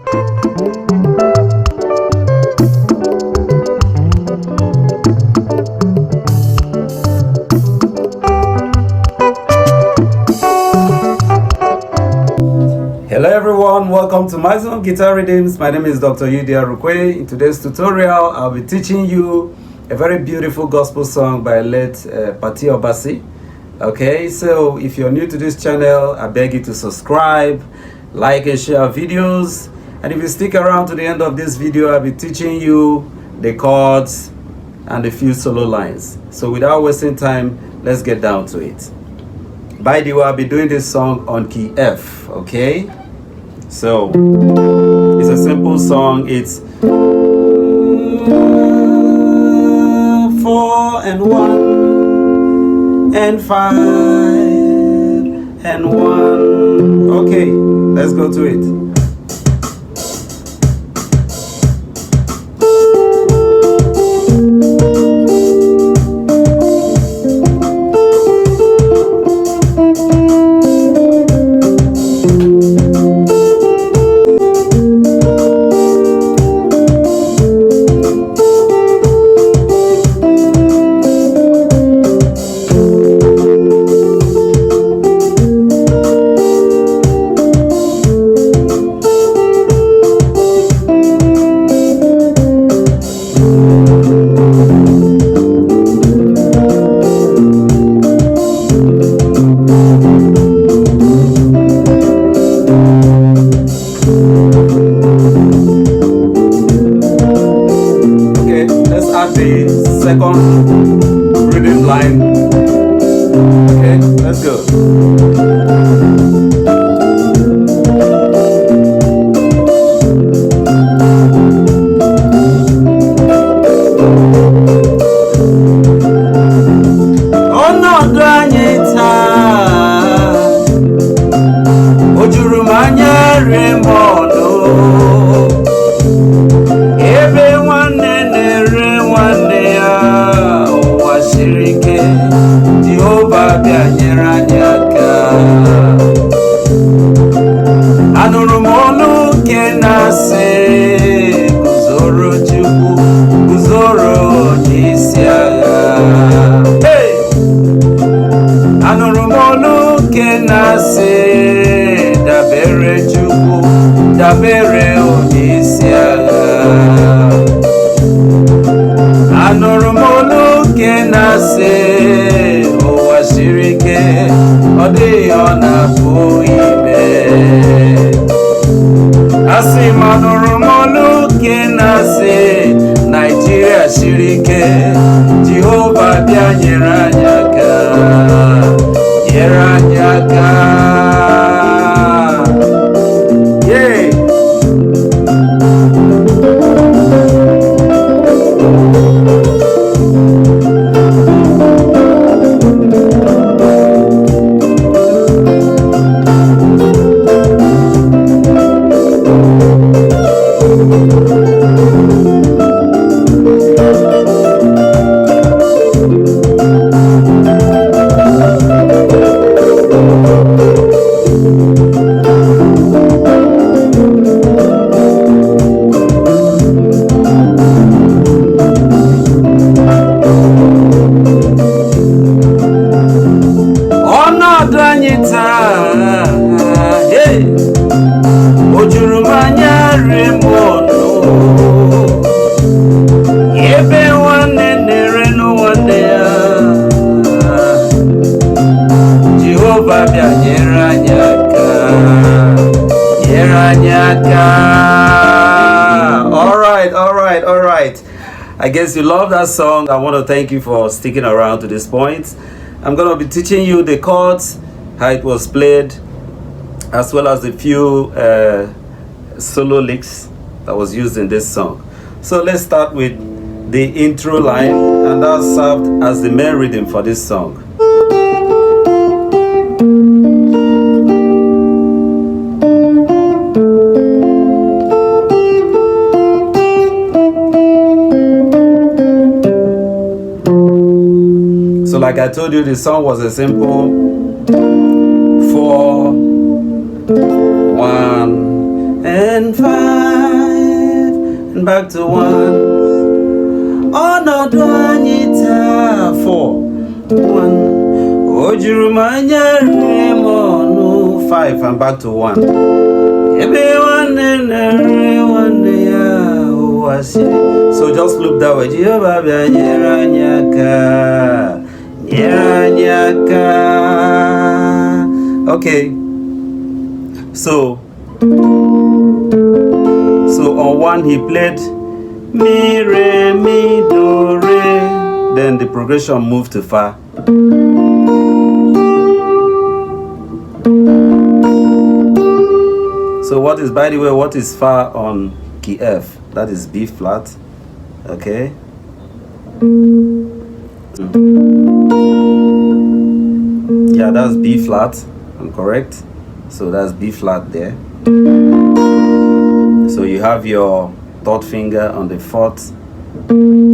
Hello everyone, welcome to Maximum Guitar Rhythms. My name is Dr. Yudia Rukwe. In today's tutorial, I'll be teaching you a very beautiful gospel song by late Pati Obasi. Okay, so if you're new to this channel, I beg you to subscribe, like and share our videos. And if you stick around to the end of this video, I'll be teaching you the chords and a few solo lines. So without wasting time, let's get down to it. By the way, I'll be doing this song on key F, okay? So, it's a simple song. It's 4 and 1 and 5 and 1. Okay, let's go to it. The second rhythm line. Okay, let's go. Oh no, Danyeta Ojurumanya Remono. Everyone Jehovah bianyeranyaka Anurumolu kenase Guzoro chuku Guzoro jisiaga Hey! Anurumolu kenase Dabere chuku Dabere ojisiaga Anurumolu kenase Owashirike Odeyona Fuime Asimanurumolu kenase Nigeria Shirike Jehovah bianyeranyaka Yeranyaka Yeah. Ojurumanya remono Ebe wane nere no wane Jehovah bia yeranyaka Yeranyaka. All right. I guess you love that song. I want to thank you for sticking around to this point. I'm going to be teaching you the chords, how it was played, as well as a few solo licks that was used in this song. So let's start with the intro line, and that served as the main rhythm for this song. So like I told you, the song was a simple 4, 1, and 5 and back to 1. Oh no, do I need 4 1. Ojurumanya Remonu 5 and back to 1. Everyone and everyone so just loop that way. Okay. So on 1 he played mi, re, mi, do, re. Then the progression moved to fa. So what is, by the way, what is fa on key F? That is B flat. Okay. Yeah, that's B flat. I'm correct. So that's B flat there. So you have your third finger on the 4th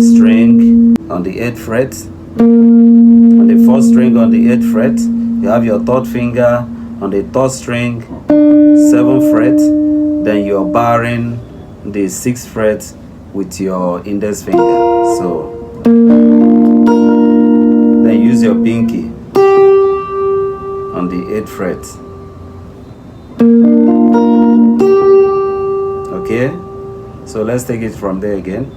string on the 8th fret. On the 4th string on the 8th fret, you have your third finger on the 3rd string, 7th fret. Then you're barring the 6th fret with your index finger. So then use your pinky on the 8th fret. Okay, so let's take it from there again.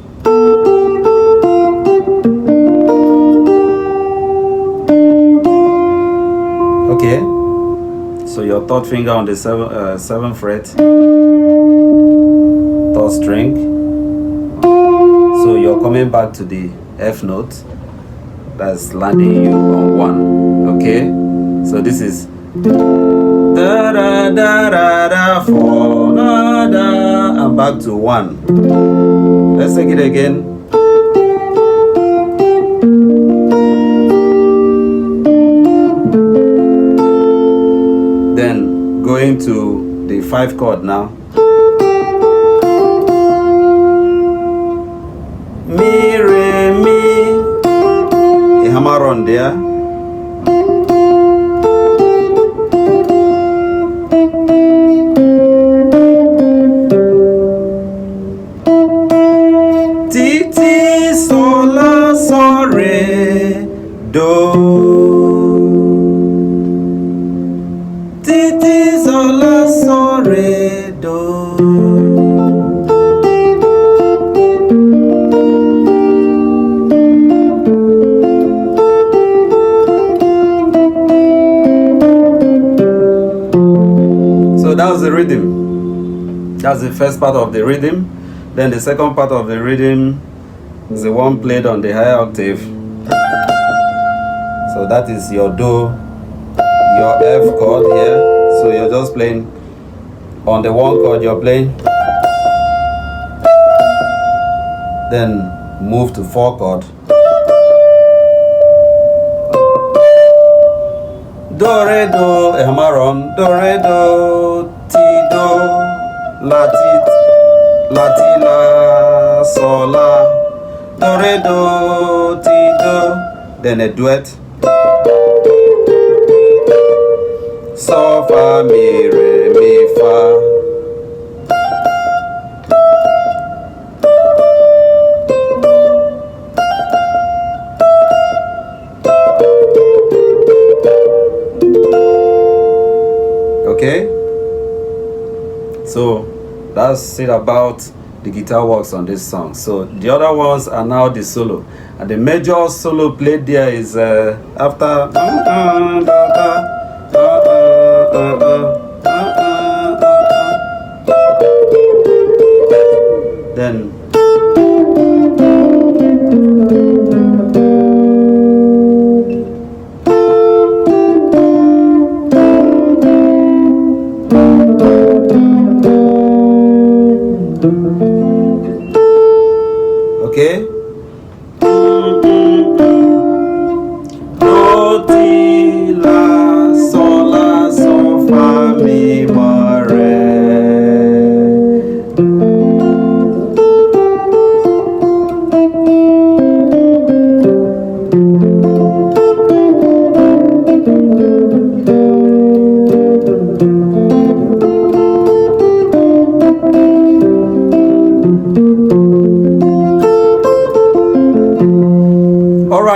Okay, so your 3rd finger on the 7th fret, 3rd string. So you're coming back to the F note. That's landing you on 1. Okay, so this is da da da da da 4 da da and back to 1. Let's take it again. Then going to the 5 chord now. Mi, re, mi. A hammer on there. Ti, ti, sol, la, sol, re, do. Ti, ti, sol, la, sol, re, do. That's the rhythm. That's the first part of the rhythm. Then the second part of the rhythm is the one played on the higher octave. So that is your do, your F chord here. So you're just playing on the 1 chord, you're playing. Then move to 4 chord. Do, re, do, a hammer on, do, re, do, ti, do, la, ti, la, sol, la, do, re, do, ti, do. Then a duet. So, fa, mi, re, mi, fa. Okay, so that's it about the guitar works on this song. So the other ones are now the solo, and the major solo played there is after then okay. Do, ti, la, sol, la, sol, fa, mi, ma, re.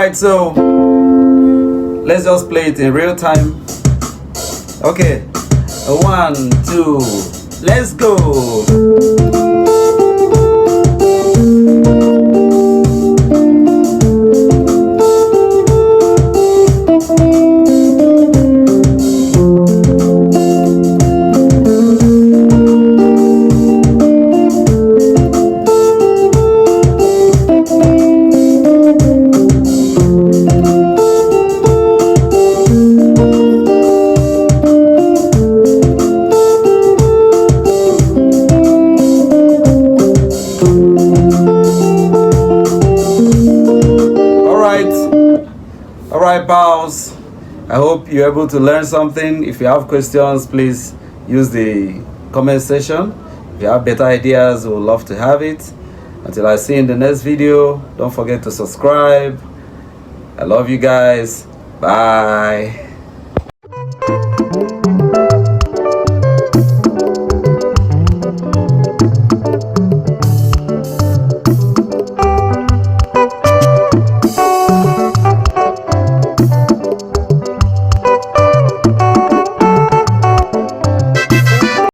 right, so let's just play it in real time. Okay, 1, 2, let's go. Alright, pals, I hope you're able to learn something. If you have questions, please use the comment section. If you have better ideas, we would love to have it. Until I see you in the next video, don't forget to subscribe. I love you guys. Bye.